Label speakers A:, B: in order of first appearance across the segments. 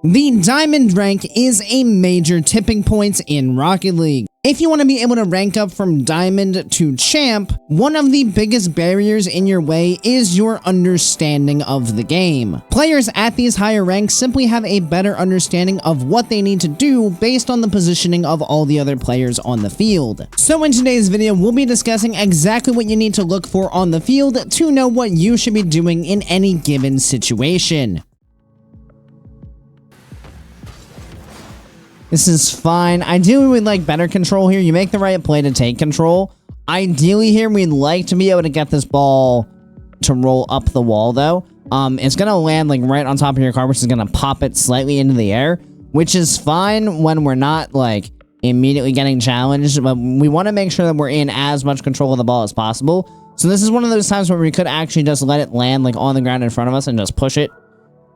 A: The Diamond rank is a major tipping point in Rocket League. If you want to be able to rank up from Diamond to Champ, one of the biggest barriers in your way is your understanding of the game. Players at these higher ranks simply have a better understanding of what they need to do based on the positioning of all the other players on the field. So in today's video, we'll be discussing exactly what you need to look for on the field to know what you should be doing in any given situation. This is fine. Ideally, we'd like better control here. You make the right play to take control. Ideally here, we'd like to be able to get this ball to roll up the wall, though. It's going to land like right on top of your car, which is going to pop it slightly into the air, which is fine when we're not like immediately getting challenged, but we want to make sure that we're in as much control of the ball as possible. So this is one of those times where we could actually just let it land like on the ground in front of us and just push it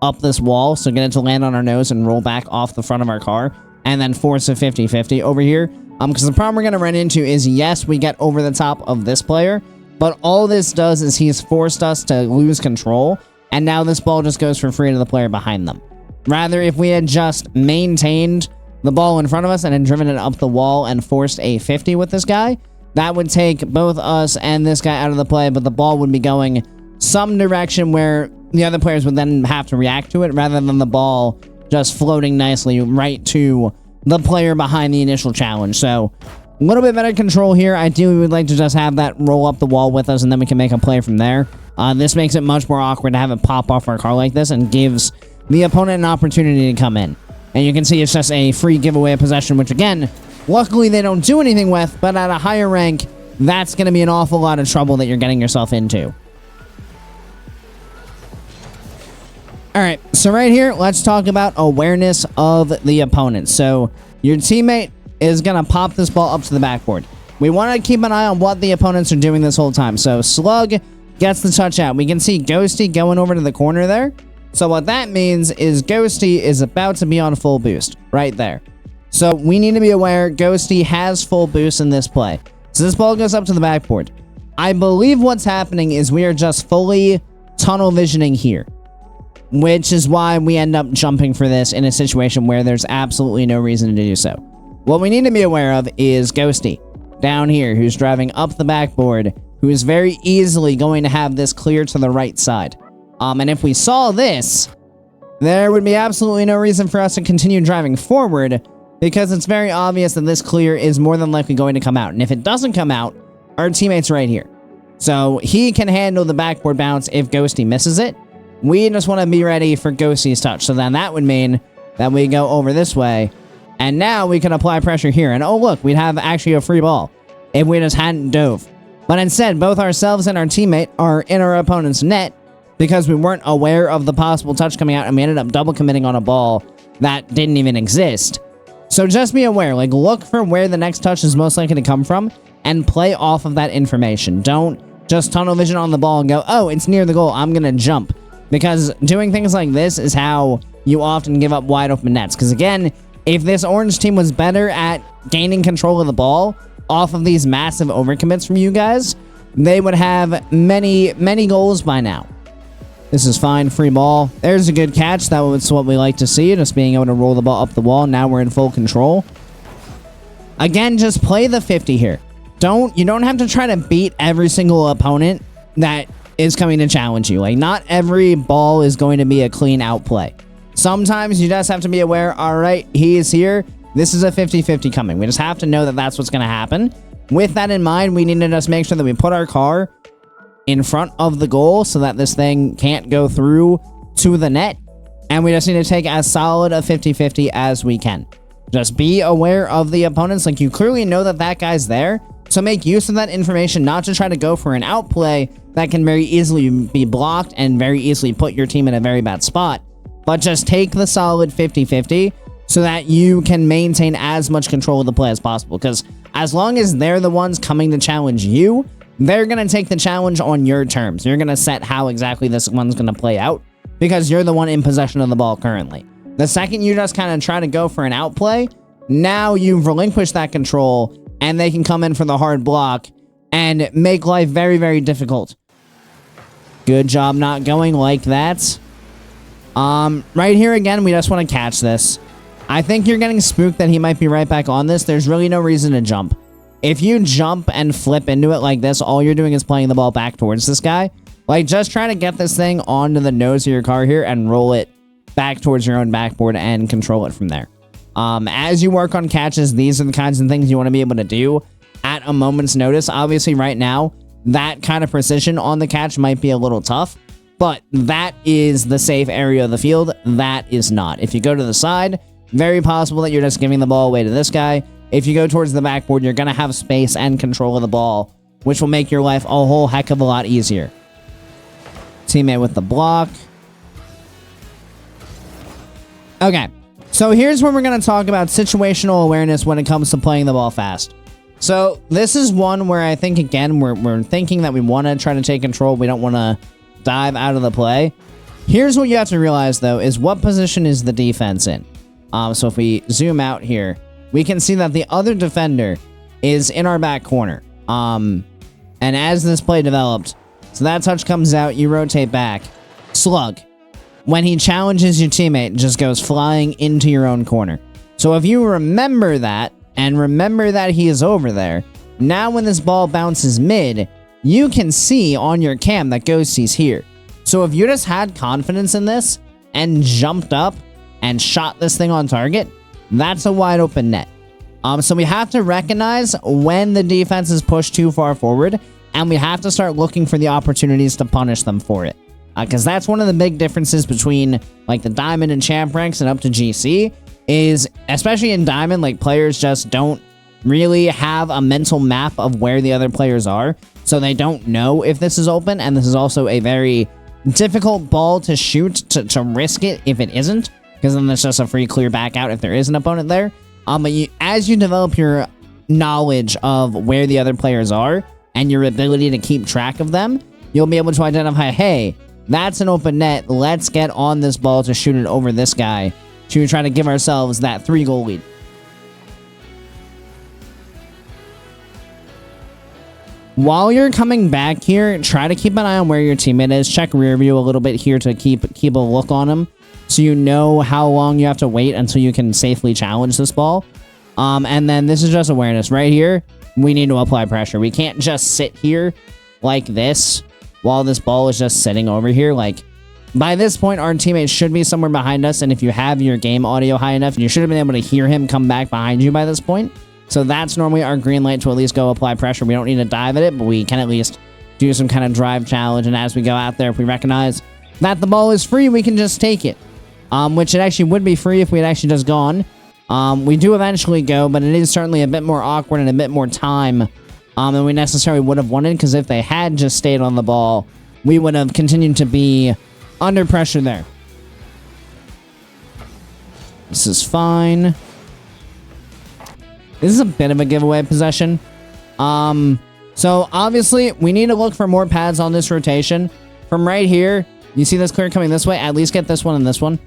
A: up this wall. So get it to land on our nose and roll back off the front of our car. And then force a 50-50 over here. Because the problem we're going to run into is, yes, we get over the top of this player, but all this does is he's forced us to lose control, and now this ball just goes for free to the player behind them. Rather, if we had just maintained the ball in front of us and had driven it up the wall and forced a 50 with this guy, that would take both us and this guy out of the play, but the ball would be going some direction where the other players would then have to react to it, rather than the ball just floating nicely right to the player behind the initial challenge. So a little bit better control here. Ideally, we would like to just have that roll up the wall with us, and then we can make a play from there. This makes it much more awkward to have it pop off our car like this, and gives the opponent an opportunity to come in. And you can see it's just a free giveaway of possession, which again, luckily they don't do anything with, but at a higher rank, that's going to be an awful lot of trouble that you're getting yourself into. Alright, so right here, let's talk about awareness of the opponent. So, your teammate is going to pop this ball up to the backboard. We want to keep an eye on what the opponents are doing this whole time. So, Slug gets the touch out. We can see Ghosty going over to the corner there. So, what that means is Ghosty is about to be on full boost, right there. So, we need to be aware Ghosty has full boost in this play. So, this ball goes up to the backboard. I believe what's happening is we are just fully tunnel visioning here, which is why we end up jumping for this in a situation where there's absolutely no reason to do so. What we need to be aware of is Ghosty down here, who's driving up the backboard, who is very easily going to have this clear to the right side. And if we saw this, there would be absolutely no reason for us to continue driving forward, because it's very obvious that this clear is more than likely going to come out. And if it doesn't come out, our teammate's right here. So he can handle the backboard bounce if Ghosty misses it. We just want to be ready for Ghosty's touch. So then that would mean that we go over this way. And now we can apply pressure here. And oh, look, we'd have actually a free ball if we just hadn't dove. But instead, both ourselves and our teammate are in our opponent's net because we weren't aware of the possible touch coming out. And we ended up double committing on a ball that didn't even exist. So just be aware. Like, look for where the next touch is most likely to come from and play off of that information. Don't just tunnel vision on the ball and go, oh, it's near the goal, I'm going to jump. Because doing things like this is how you often give up wide open nets. Because again, if this orange team was better at gaining control of the ball off of these massive overcommits from you guys, they would have many, many goals by now. This is fine, free ball. There's a good catch. That was what we like to see, just being able to roll the ball up the wall. Now we're in full control. Again, just play the 50 here. You don't have to try to beat every single opponent that is coming to challenge you. Like, not every ball is going to be a clean outplay. Sometimes you just have to be aware, all right, he is here. This is a 50-50 coming. We just have to know that that's what's going to happen. With that in mind, we need to just make sure that we put our car in front of the goal so that this thing can't go through to the net. And we just need to take as solid a 50-50 as we can. Just be aware of the opponents. Like, you clearly know that that guy's there. So make use of that information, not to try to go for an outplay that can very easily be blocked and very easily put your team in a very bad spot. But just take the solid 50-50 so that you can maintain as much control of the play as possible. Because as long as they're the ones coming to challenge you, they're going to take the challenge on your terms. You're going to set how exactly this one's going to play out because you're the one in possession of the ball currently. The second you just kind of try to go for an outplay, now you've relinquished that control and they can come in for the hard block and make life very, very difficult. Good job not going like that. Right here again, we just want to catch this. I think you're getting spooked that he might be right back on this. There's really no reason to jump. If you jump and flip into it like this, all you're doing is playing the ball back towards this guy. Like, just try to get this thing onto the nose of your car here and roll it back towards your own backboard and control it from there. As you work on catches, these are the kinds of things you want to be able to do at a moment's notice. Obviously, right now, that kind of precision on the catch might be a little tough, but that is the safe area of the field. That is not. If you go to the side, very possible that you're just giving the ball away to this guy. If you go towards the backboard, you're going to have space and control of the ball, which will make your life a whole heck of a lot easier. Teammate with the block. Okay, so here's where we're going to talk about situational awareness when it comes to playing the ball fast. So this is one where I think, again, we're thinking that we want to try to take control. We don't want to dive out of the play. Here's what you have to realize, though, is what position is the defense in? So if we zoom out here, we can see that the other defender is in our back corner. And as this play developed, so that touch comes out, you rotate back. Slug. When he challenges your teammate, just goes flying into your own corner. So if you remember that, and remember that he is over there, now when this ball bounces mid, you can see on your cam that Ghosty's here. So if you just had confidence in this, and jumped up, and shot this thing on target, that's a wide open net. So we have to recognize when the defense is pushed too far forward, and we have to start looking for the opportunities to punish them for it. Because that's one of the big differences between like the Diamond and Champ ranks and up to GC, is especially in Diamond, like players just don't really have a mental map of where the other players are. So they don't know if this is open, and this is also a very difficult ball to shoot to risk it if it isn't, because then there's just a free clear back out if there is an opponent there. But as you develop your knowledge of where the other players are and your ability to keep track of them, you'll be able to identify, hey, that's an open net. Let's get on this ball to shoot it over this guy to try to give ourselves that 3-goal lead. While you're coming back here, try to keep an eye on where your teammate is. Check rear view a little bit here to keep a look on him, so you know how long you have to wait until you can safely challenge this ball. And then this is just awareness. Right here, we need to apply pressure. We can't just sit here like this while this ball is just sitting over here. Like, by this point, our teammate should be somewhere behind us, and if you have your game audio high enough, you should have been able to hear him come back behind you by this point. So that's normally our green light to at least go apply pressure. We don't need to dive at it, but we can at least do some kind of drive challenge, and as we go out there, if we recognize that the ball is free, we can just take it. Which it actually would be free if we had actually just gone. We do eventually go, but it is certainly a bit more awkward and a bit more time than we necessarily would have wanted, because if they had just stayed on the ball, we would have continued to be under pressure there. This is fine. This is a bit of a giveaway possession. So obviously, we need to look for more pads on this rotation. From right here, you see this clear coming this way, at least get this one and this one.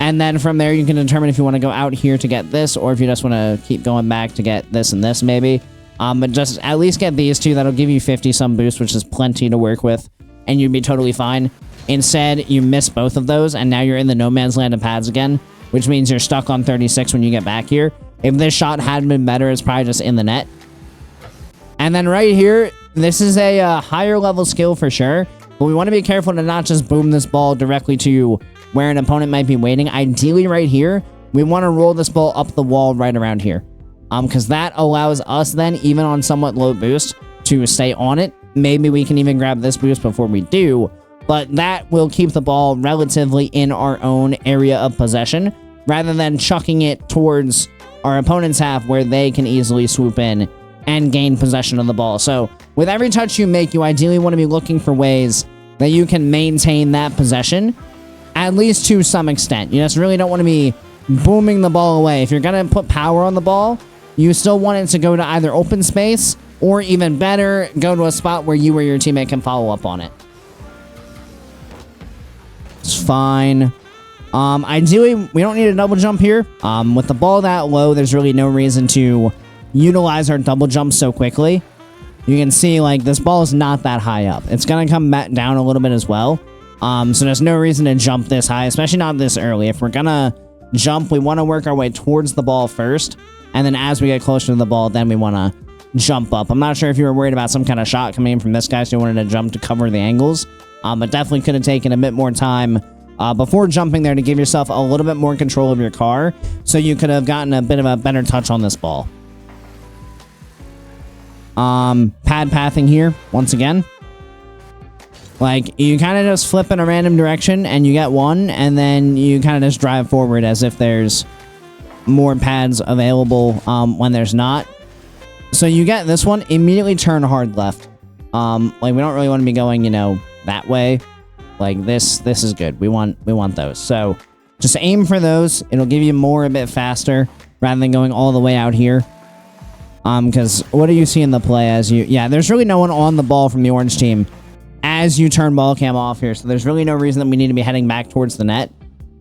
A: And then from there, you can determine if you want to go out here to get this, or if you just want to keep going back to get this and this, maybe. But just at least get these two. That'll give you 50-some boost, which is plenty to work with, and you'd be totally fine. Instead, you miss both of those, and now you're in the no man's land of pads again, which means you're stuck on 36 when you get back here. If this shot had been better, it's probably just in the net. And then right here, this is a higher level skill for sure, but we want to be careful to not just boom this ball directly to where an opponent might be waiting. Ideally right here, we want to roll this ball up the wall right around here. Because that allows us then, even on somewhat low boost, to stay on it. Maybe we can even grab this boost before we do, but that will keep the ball relatively in our own area of possession, rather than chucking it towards our opponent's half where they can easily swoop in and gain possession of the ball. So with every touch you make, you ideally want to be looking for ways that you can maintain that possession, at least to some extent. You just really don't want to be booming the ball away. If you're going to put power on the ball, you still want it to go to either open space, or even better, go to a spot where you or your teammate can follow up on it. It's fine. Ideally, we don't need a double jump here. With the ball that low, there's really no reason to utilize our double jump so quickly. You can see, like, this ball is not that high up. It's going to come back down a little bit as well. So there's no reason to jump this high, especially not this early. If we're gonna jump, we want to work our way towards the ball first, and then as we get closer to the ball, then we want to jump up. I'm not sure if you were worried about some kind of shot coming in from this guy, so you wanted to jump to cover the angles. But definitely could have taken a bit more time before jumping there to give yourself a little bit more control of your car, so you could have gotten a bit of a better touch on this ball. Pad pathing here, once again. Like, you kind of just flip in a random direction, and you get one, and then you kind of just drive forward as if there's more pads available when there's not. So you get this one, immediately turn hard left. Like, we don't really want to be going, you know, that way. Like, this is good. We want those. So just aim for those. It'll give you more a bit faster rather than going all the way out here. Because what do you see in the play as you... Yeah, there's really no one on the ball from the orange team as you turn ball cam off here. So there's really no reason that we need to be heading back towards the net.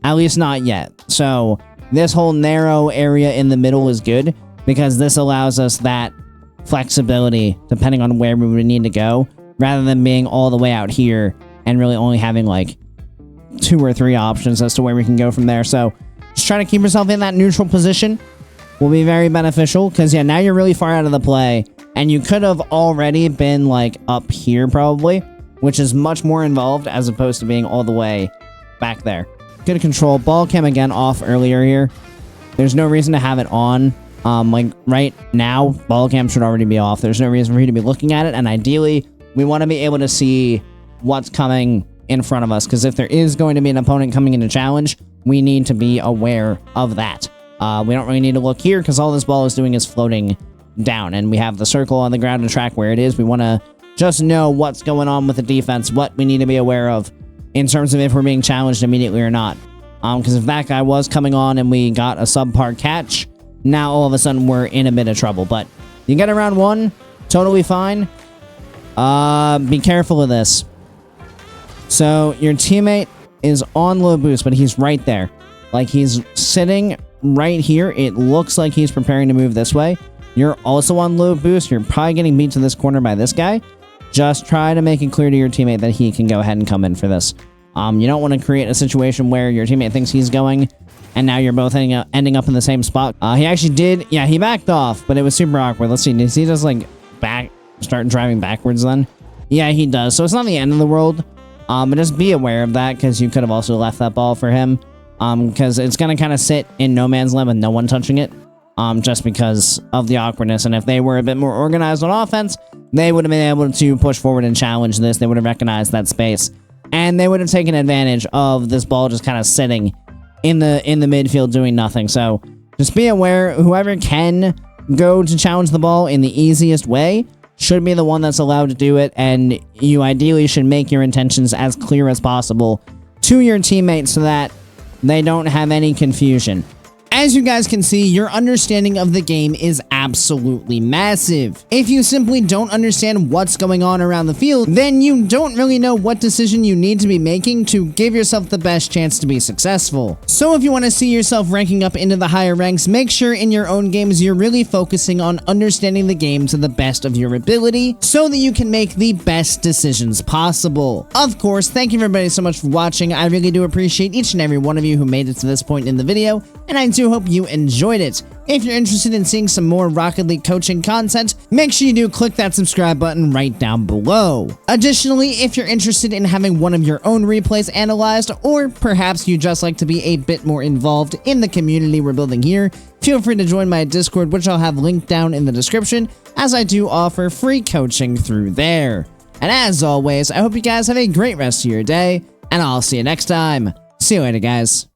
A: At least not yet. So this whole narrow area in the middle is good because this allows us that flexibility depending on where we would need to go rather than being all the way out here and really only having like 2 or 3 options as to where we can go from there. So just trying to keep yourself in that neutral position will be very beneficial because, yeah, now you're really far out of the play and you could have already been like up here probably, which is much more involved as opposed to being all the way back there. Good control. Ball cam again off earlier here. There's no reason to have it on. Like right now, ball cam should already be off. There's no reason for you to be looking at it. And ideally, we want to be able to see what's coming in front of us. Because if there is going to be an opponent coming into challenge, we need to be aware of that. We don't really need to look here because all this ball is doing is floating down. And we have the circle on the ground to track where it is. We want to just know what's going on with the defense, what we need to be aware of in terms of if we're being challenged immediately or not. Because if that guy was coming on and we got a subpar catch, now all of a sudden we're in a bit of trouble. But you get around 1, totally fine. Be careful of this. So your teammate is on low boost, but he's right there. Like, he's sitting right here. It looks like he's preparing to move this way. You're also on low boost. You're probably getting beat to this corner by this guy. Just try to make it clear to your teammate that he can go ahead and come in for this. You don't want to create a situation where your teammate thinks he's going, and now you're both ending up in the same spot. He actually did... Yeah, he backed off, but it was super awkward. Let's see. Does he just, like, start driving backwards then? Yeah, he does. So it's not the end of the world. But just be aware of that, because you could have also left that ball for him. Because it's going to kind of sit in no man's land with no one touching it. Just because of the awkwardness. And if they were a bit more organized on offense, they would have been able to push forward and challenge this. They would have recognized that space. And they would have taken advantage of this ball just kind of sitting in the midfield doing nothing. So just be aware, whoever can go to challenge the ball in the easiest way should be the one that's allowed to do it. And you ideally should make your intentions as clear as possible to your teammates so that they don't have any confusion. As you guys can see, your understanding of the game is absolutely massive. If you simply don't understand what's going on around the field, then you don't really know what decision you need to be making to give yourself the best chance to be successful. So if you want to see yourself ranking up into the higher ranks, make sure in your own games you're really focusing on understanding the game to the best of your ability so that you can make the best decisions possible. Of course, thank you everybody so much for watching. I really do appreciate each and every one of you who made it to this point in the video, and I do hope you enjoyed it. If you're interested in seeing some more Rocket League coaching content, make sure you do click that subscribe button right down below. Additionally, if you're interested in having one of your own replays analyzed, or perhaps you just like to be a bit more involved in the community we're building here, feel free to join my Discord, which I'll have linked down in the description, as I do offer free coaching through there. And as always, I hope you guys have a great rest of your day, and I'll see you next time. See you later, guys.